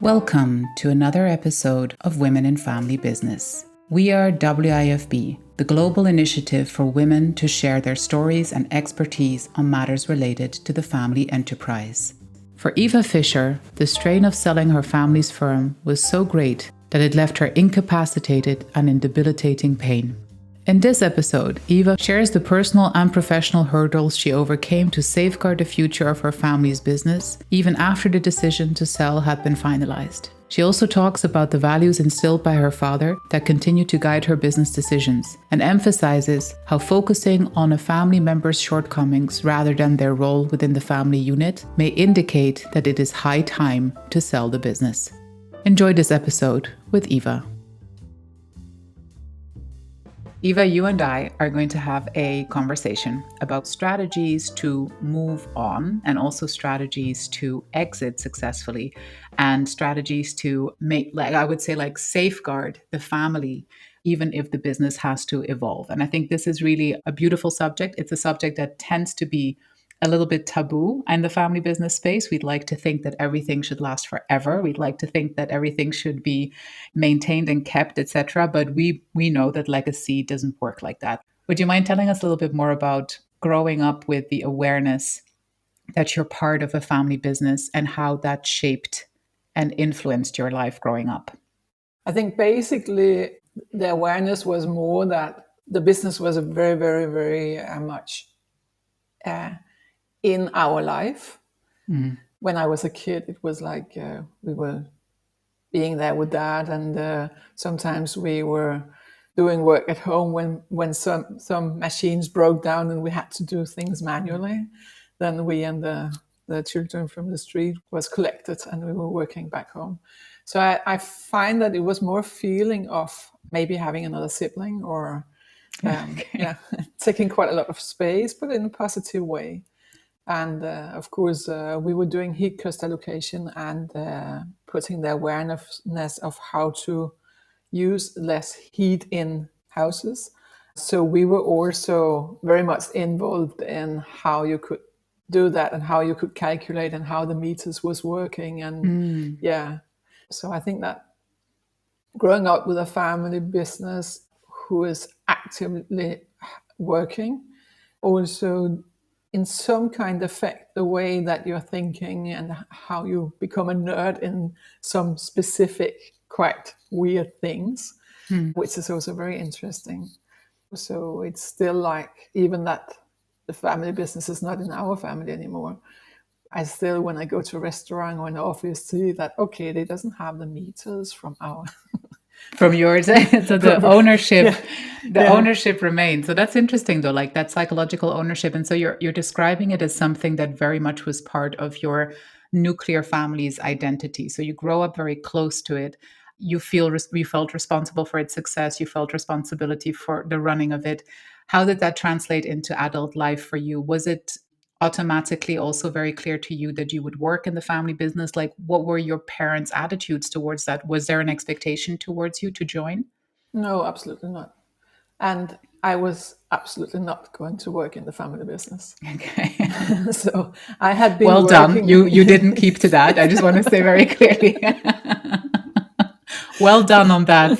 Welcome to another episode of Women in Family Business. We are WIFB, the global initiative for women to share their stories and expertise on matters related to the family enterprise. For Eva Fischer, the strain of selling her family's firm was so great that it left her incapacitated and in debilitating pain. In this episode, Eva shares the personal and professional hurdles she overcame to safeguard the future of her family's business, even after the decision to sell had been finalized. She also talks about the values instilled by her father that continue to guide her business decisions, and emphasizes how focusing on a family member's shortcomings rather than their role within the family unit may indicate that it is high time to sell the business. Enjoy this episode with Eva. Eva, you and I are going to have a conversation about strategies to move on and also strategies to exit successfully and strategies to make, safeguard the family, even if the business has to evolve. And I think this is really a beautiful subject. It's a subject that tends to be a little bit taboo in the family business space. We'd like to think that everything should last forever. We'd like to think that everything should be maintained and kept, etc. But we know that legacy doesn't work like that. Would you mind telling us a little bit more about growing up with the awareness that you're part of a family business and how that shaped and influenced your life growing up? I think basically the awareness was more that the business was very, very, very much in our life. When I was a kid, it was like we were being there with dad, and sometimes we were doing work at home when some machines broke down and we had to do things manually. Then we and the children from the street was collected and we were working back home. So I find that it was more feeling of maybe having another sibling or taking quite a lot of space, but in a positive way. And of course, we were doing heat cost allocation and putting the awareness of how to use less heat in houses. So we were also very much involved in how you could do that and how you could calculate and how the meters was working. And so I think that growing up with a family business who is actively working also in some kind affect the way that you're thinking and how you become a nerd in some specific, quite weird things, which is also very interesting. So it's still like, even that the family business is not in our family anymore, I still, when I go to a restaurant or an office, see that, okay, they doesn't have the meters from our... From yours. So the ownership, ownership remains. So that's interesting though, like that psychological ownership. And so you're describing it as something that very much was part of your nuclear family's identity. So you grow up very close to it. You felt responsible for its success. You felt responsibility for the running of it. How did that translate into adult life for you? Was it automatically also very clear to you that you would work in the family business? Like, what were your parents' attitudes towards that? Was there an expectation towards you to join? No, absolutely not. And I was absolutely not going to work in the family business. Okay. So I had been well working... done. You didn't keep to that. I just want to say very clearly. Well done on that.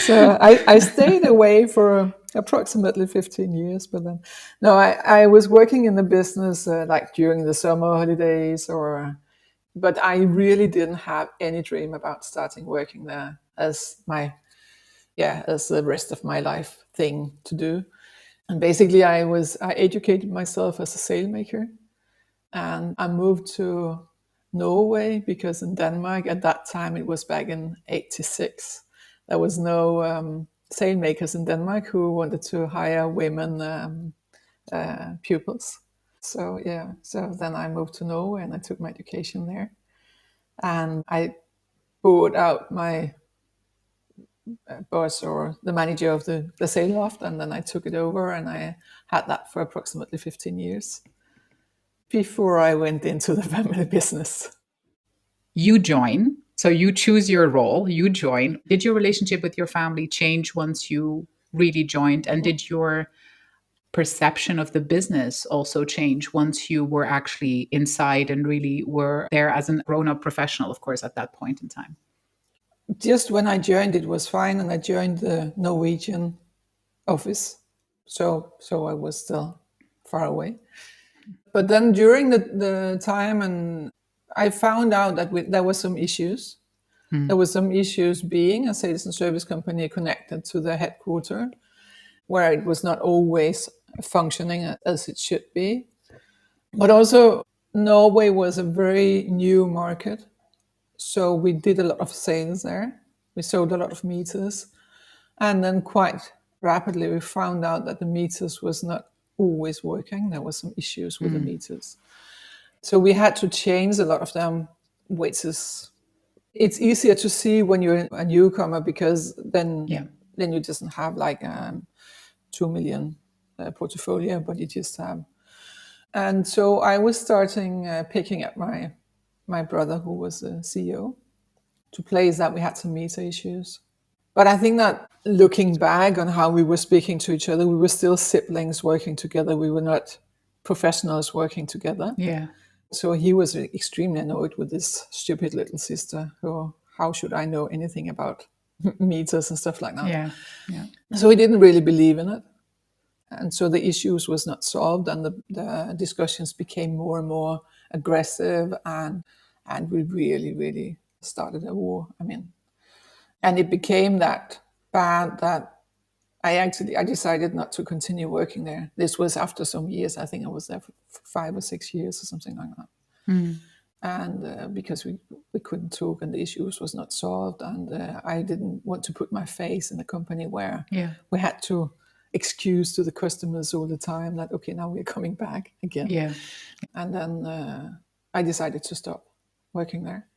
So I stayed away for approximately 15 years, but then, no, I was working in the business like during the summer holidays, but I really didn't have any dream about starting working there as as the rest of my life thing to do. And basically I educated myself as a sailmaker, and I moved to Norway because in Denmark at that time, it was back in 86, there was no sailmakers in Denmark who wanted to hire women pupils. So then I moved to Norway and I took my education there, and I bought out my boss or the manager of the sail loft, and then I took it over and I had that for approximately 15 years before I went into the family business. You join, so you choose your role, you join. Did your relationship with your family change once you really joined? And did your perception of the business also change once you were actually inside and really were there as a grown-up professional, of course, at that point in time? Just when I joined, it was fine, and I joined the Norwegian office, so I was still far away. But then during the time, and I found out that there were some issues. There were some issues being a sales and service company connected to the headquarters, where it was not always functioning as it should be. But also, Norway was a very new market. So we did a lot of sales there. We sold a lot of meters. And then quite rapidly, we found out that the meters was not always working. There were some issues with the meters. So we had to change a lot of them, which is, it's easier to see when you're a newcomer, because then you just have like 2 million portfolio, but you just have. And so I was starting picking up my brother, who was a CEO, to place that we had some meter issues. But I think that looking back on how we were speaking to each other, we were still siblings working together. We were not professionals working together. Yeah. So he was extremely annoyed with this stupid little sister who, how should I know anything about meters and stuff like that? Yeah. Yeah. So he didn't really believe in it. And so the issues was not solved, and the discussions became more and more aggressive, and we really, really started a war. I mean, and it became that bad that I decided not to continue working there. This was after some years. I think I was there for 5 or 6 years or something like that. And because we couldn't talk, and the issues was not solved, and I didn't want to put my face in a company where we had to excuse to the customers all the time that, okay, now we're coming back again. Yeah. And then I decided to stop working there.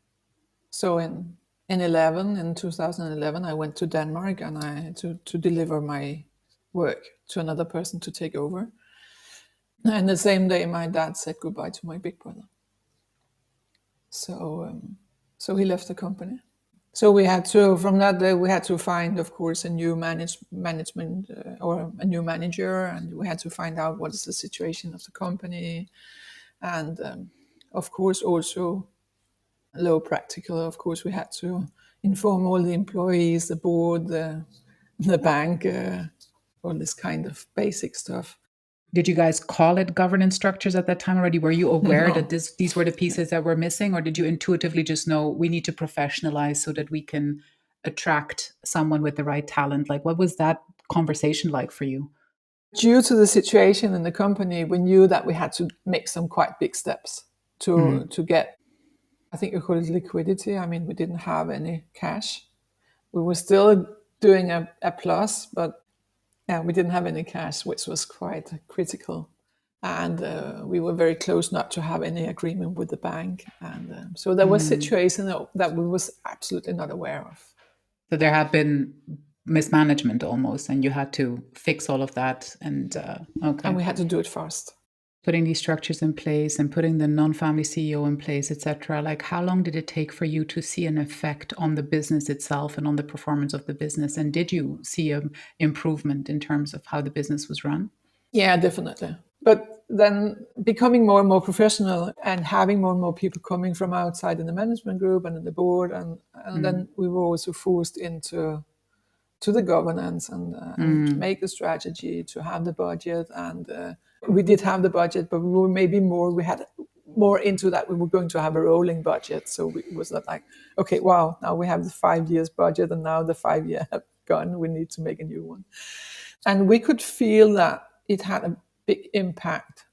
So in 2011, I went to Denmark, and to deliver my work to another person to take over. And the same day, my dad said goodbye to my big brother. So he left the company. So we had to, from that day, we had to find, of course, a new management or a new manager, and we had to find out what is the situation of the company, and of course also low practical. Of course, we had to inform all the employees, the board, the bank, all this kind of basic stuff. Did you guys call it governance structures at that time already? Were you aware No. that these were the pieces that were missing, or did you intuitively just know we need to professionalize so that we can attract someone with the right talent? Like, what was that conversation like for you? Due to the situation in the company, we knew that we had to make some quite big steps to get, I think you call it liquidity. I mean, we didn't have any cash. We were still doing a plus, but we didn't have any cash, which was quite critical. And we were very close not to have any agreement with the bank. And so there was a situation that we was absolutely not aware of. So there had been mismanagement almost, and you had to fix all of that. And okay. And we had to do it fast. Putting these structures in place and putting the non-family CEO in place, etc. Like, how long did it take for you to see an effect on the business itself and on the performance of the business? And did you see an improvement in terms of how the business was run? Yeah, definitely. But then becoming more and more professional and having more and more people coming from outside in the management group and in the board, and then we were also forced into the governance and to make the strategy, to have the budget, and we did have the budget, but we had more into that. We were going to have a rolling budget, so it was not like, okay, wow, now we have the 5 years budget, and now the 5 year have gone, we need to make a new one. And we could feel that it had a big impact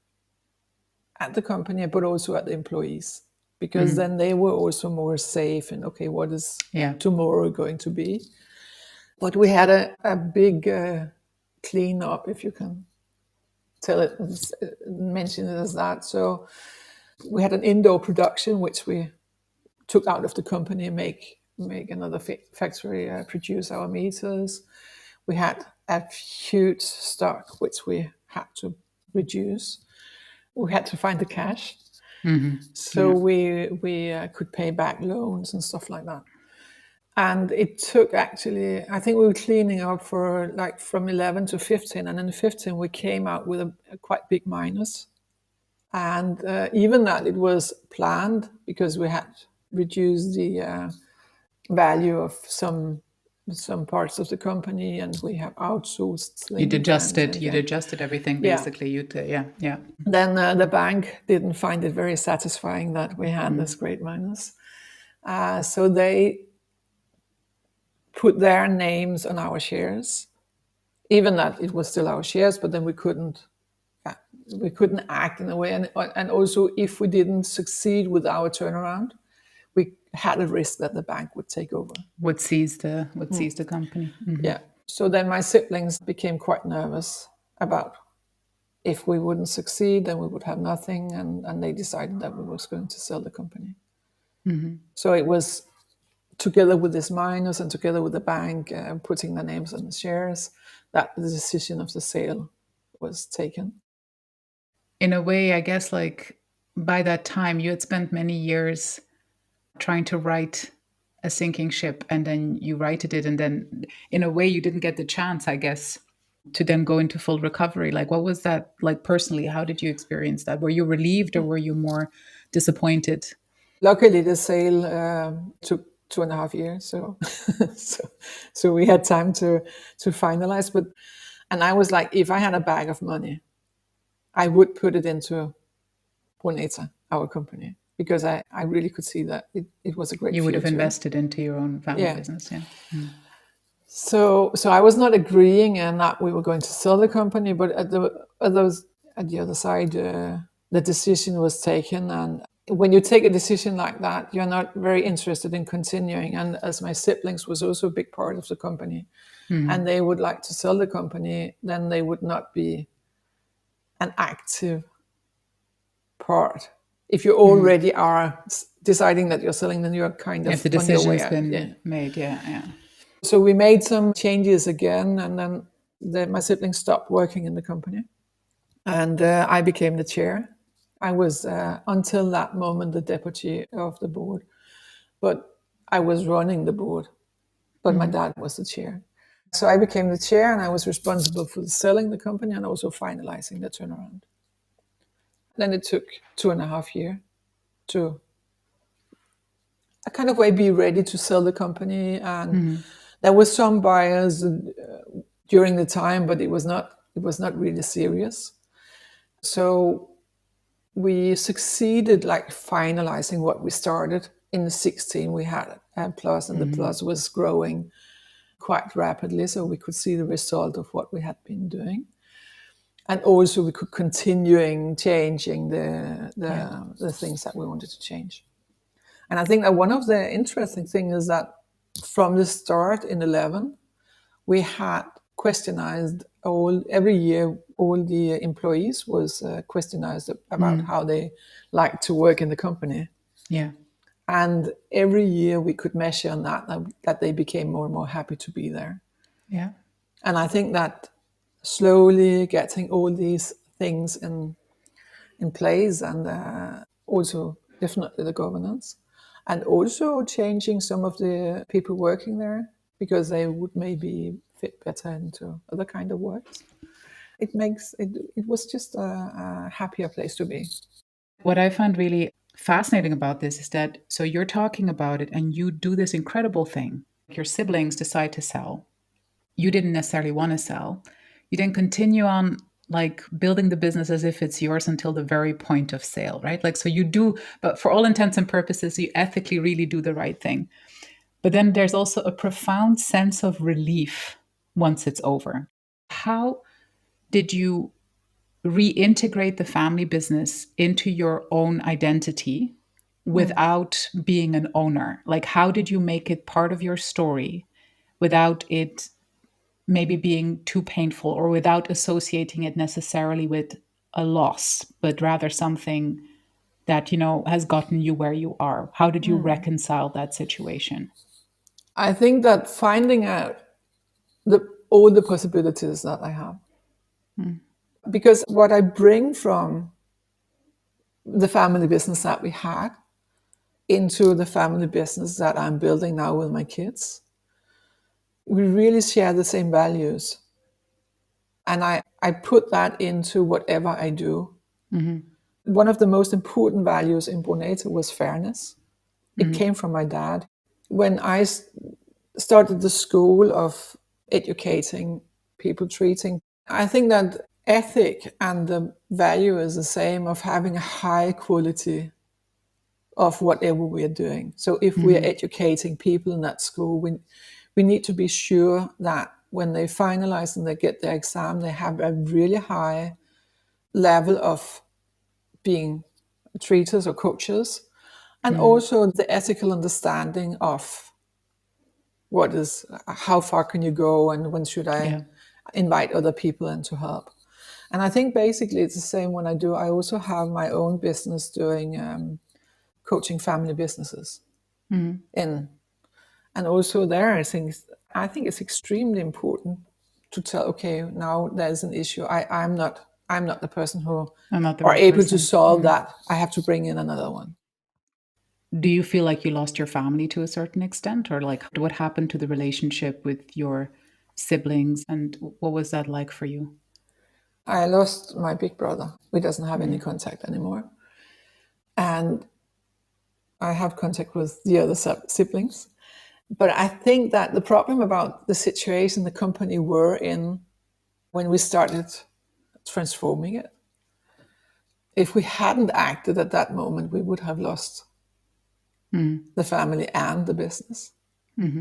at the company, but also at the employees, because then they were also more safe and, okay, what is tomorrow going to be? But we had a big clean up, if you can mention it as that. So we had an indoor production, which we took out of the company and make another factory produce our meters. We had a huge stock, which we had to reduce. We had to find the cash. So we could pay back loans and stuff like that. And it took actually, I think we were cleaning up for like from 11 to 15. And in 15, we came out with a quite big minus. And even that, it was planned because we had reduced the value of some parts of the company, and we have outsourced things. You'd adjusted everything Yeah. basically. Yeah. Then the bank didn't find it very satisfying that we had this great minus. So they put their names on our shares, even that it was still our shares, but then we couldn't act in a way. And also, if we didn't succeed with our turnaround, we had a risk that the bank would take over. Would seize the company. Yeah. So then my siblings became quite nervous about if we wouldn't succeed, then we would have nothing. And they decided that we was going to sell the company. So it was together with this minus and together with the bank putting the names on the shares that the decision of the sale was taken. In a way, I guess, like by that time, you had spent many years trying to right a sinking ship, and then you righted it, and then in a way, you didn't get the chance, I guess, to then go into full recovery. Like, what was that like personally? How did you experience that? Were you relieved or were you more disappointed? Luckily, the sale took 2.5 years, so so we had time to finalize. And I was like, if I had a bag of money, I would put it into Boneta, our company, because I really could see that it was a great You would have future. invested into your own family business, yeah. So I was not agreeing and that we were going to sell the company, but at the other side, the decision was taken. And when you take a decision like that, you're not very interested in continuing. And as my siblings was also a big part of the company, and they would like to sell the company, then they would not be an active part. If you already are deciding that you're selling, then you're kind of If the decision's been made, yeah. So we made some changes again, and then my siblings stopped working in the company, and I became the chair. I was, until that moment, the deputy of the board, but I was running the board, but my dad was the chair. So I became the chair, and I was responsible for selling the company and also finalizing the turnaround. Then it took 2.5 years to a kind of way be ready to sell the company, and there were some buyers during the time, but it was not really serious. So we succeeded like finalizing what we started in the 16. We had a plus, and the plus was growing quite rapidly, so we could see the result of what we had been doing. And also we could continuing changing the things that we wanted to change. And I think that one of the interesting things is that from the start in 11, we had questionized every year, all the employees was questionized about how they like to work in the company. Yeah. And every year we could measure on that they became more and more happy to be there. Yeah. And I think that slowly getting all these things in place, and also definitely the governance, and also changing some of the people working there because they would maybe fit better into other kind of works. It was just a happier place to be. What I find really fascinating about this is that so you're talking about it and you do this incredible thing. Your siblings decide to sell. You didn't necessarily want to sell. You then continue on like building the business as if it's yours until the very point of sale, right? Like, so you do, but for all intents and purposes, you ethically really do the right thing. But then there's also a profound sense of relief once it's over. How did you reintegrate the family business into your own identity without being an owner? Like, how did you make it part of your story without it maybe being too painful or without associating it necessarily with a loss, but rather something that, has gotten you where you are? How did you reconcile that situation? I think that finding out all the possibilities that I have, because what I bring from the family business that we had into the family business that I'm building now with my kids. We really share the same values. And I put that into whatever I do. One of the most important values in Brunete was fairness. It came from my dad. When I started the school of educating people treating, I think that ethic and the value is the same of having a high quality of whatever we are doing. So if we are educating people in that school, we need to be sure that when they finalize and they get their exam, they have a really high level of being treaters or coaches, and also the ethical understanding of how far can you go, and when should I invite other people in to help. And I think basically it's the same when I also have my own business doing coaching family businesses. And also there, I think it's extremely important to tell, okay, now there's an issue. I'm not the person who I'm not the are right able to person. solve that. I have to bring in another one. Do you feel like you lost your family to a certain extent, or like what happened to the relationship with your siblings, and what was that like for you? I lost my big brother. We doesn't have any contact anymore. And I have contact with the other siblings. But I think that the problem about the situation the company were in when we started transforming it, if we hadn't acted at that moment, we would have lost the family and the business.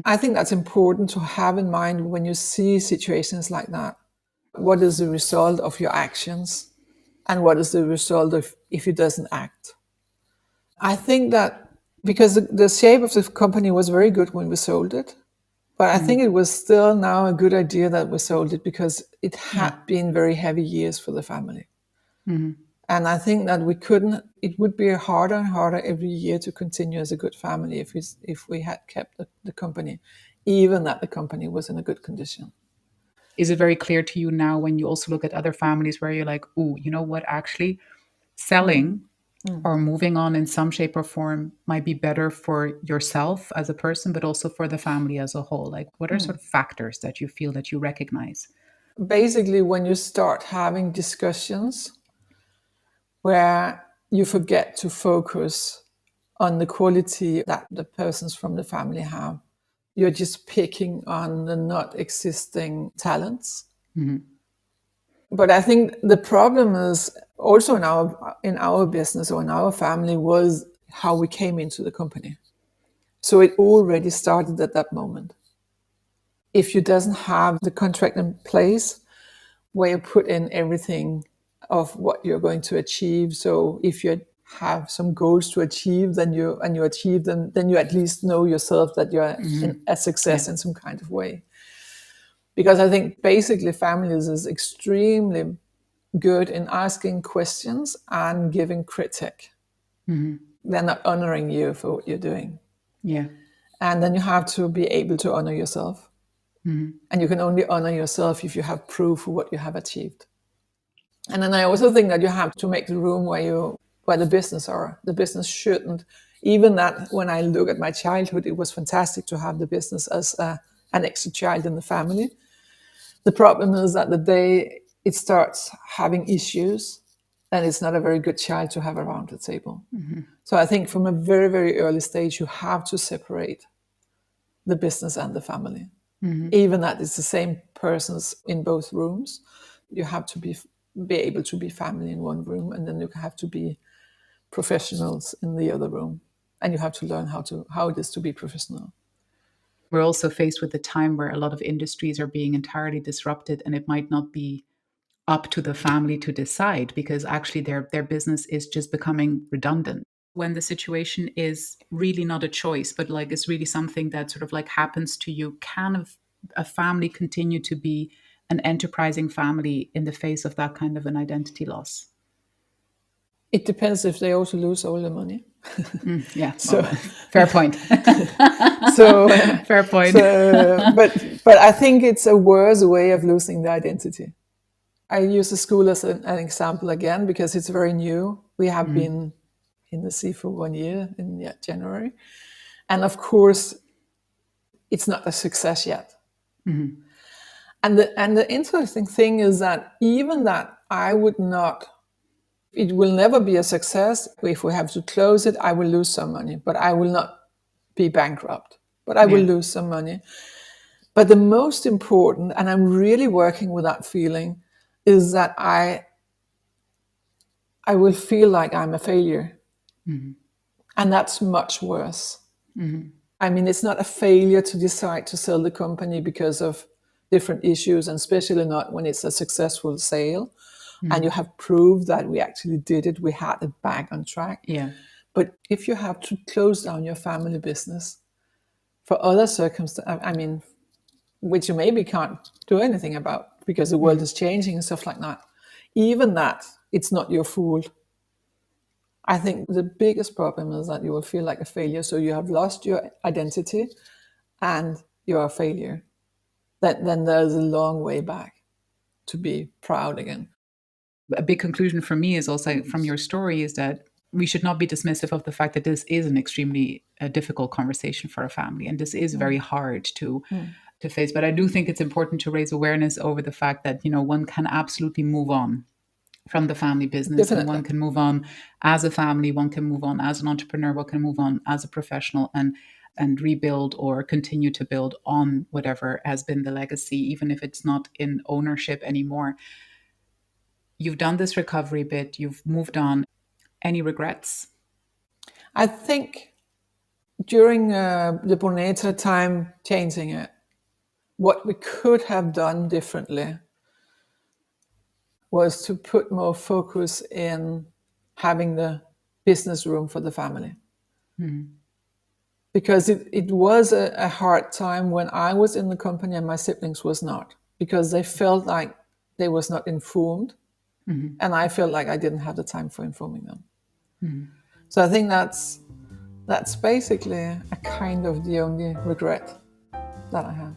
I think that's important to have in mind when you see situations like that. What is the result of your actions, and what is the result of if you doesn't act? I think that because the shape of the company was very good when we sold it, but I think it was still now a good idea that we sold it because it had been very heavy years for the family. And I think that it would be harder and harder every year to continue as a good family if we had kept the company, even that the company was in a good condition. Is it very clear to you now when you also look at other families where you're like, oh, you know what, actually selling or moving on in some shape or form might be better for yourself as a person, but also for the family as a whole? Like, what are sort of factors that you feel that you recognize? Basically, when you start having discussions where you forget to focus on the quality that the persons from the family have, you're just picking on the not existing talents. But I think the problem is also in our business or in our family was how we came into the company. So it already started at that moment. If you doesn't have the contract in place where you put in everything of what you're going to achieve, so if you have some goals to achieve, then you achieve them, then you at least know yourself that you're a success in some kind of way. Because I think basically families is extremely good in asking questions and giving critique. They're not honoring you for what you're doing. Yeah. And then you have to be able to honor yourself. And you can only honor yourself if you have proof of what you have achieved. And then I also think that you have to make the room where the business are. The business shouldn't, even that when I look at my childhood, it was fantastic to have the business as an extra child in the family. The problem is that the day it starts having issues, then it's not a very good child to have around the table. So I think from a very, very early stage, you have to separate the business and the family. Even that it's the same persons in both rooms. You have to be able to be family in one room, and then you have to be professionals in the other room. And you have to learn how it is to be professional. We're also faced with a time where a lot of industries are being entirely disrupted, and it might not be up to the family to decide because actually their business is just becoming redundant. When the situation is really not a choice, but like it's really something that sort of like happens to you, can a family continue to be an enterprising family in the face of that kind of an identity loss? It depends if they also lose all the money. Yeah, So, well, fair point. so, Fair point. but I think it's a worse way of losing the identity. I use the school as an example again because it's very new. We have been in the sea for 1 year in January. And of course, it's not a success yet. Mm-hmm. And the interesting thing is that even that I would not, it will never be a success. If we have to close it, I will lose some money, but I will not be bankrupt, but I will lose some money. But the most important, and I'm really working with that feeling, is that I will feel like I'm a failure. Mm-hmm. And that's much worse. Mm-hmm. I mean, it's not a failure to decide to sell the company because of different issues, and especially not when it's a successful sale. And you have proved that we actually did it. We had it back on track. Yeah. But if you have to close down your family business for other circumstances, I mean, which you maybe can't do anything about because the world is changing and stuff like that, even that, it's not your fault. I think the biggest problem is that you will feel like a failure. So you have lost your identity and you're a failure. Then there's a long way back to be proud again. A big conclusion for me is also from your story is that we should not be dismissive of the fact that this is an extremely difficult conversation for a family, and this is very hard to face. But I do think it's important to raise awareness over the fact that, you know, one can absolutely move on from the family business, and Definitely. one can move on as a family, one can move on as an entrepreneur, one can move on as a professional, and rebuild or continue to build on whatever has been the legacy, even if it's not in ownership anymore. You've done this recovery bit, you've moved on. Any regrets? I think during the Boneta time, changing it, what we could have done differently was to put more focus in having the business room for the family. Because it was a hard time when I was in the company and my siblings was not, because they felt like they was not informed, and I felt like I didn't have the time for informing them. So I think that's basically a kind of the only regret that I have.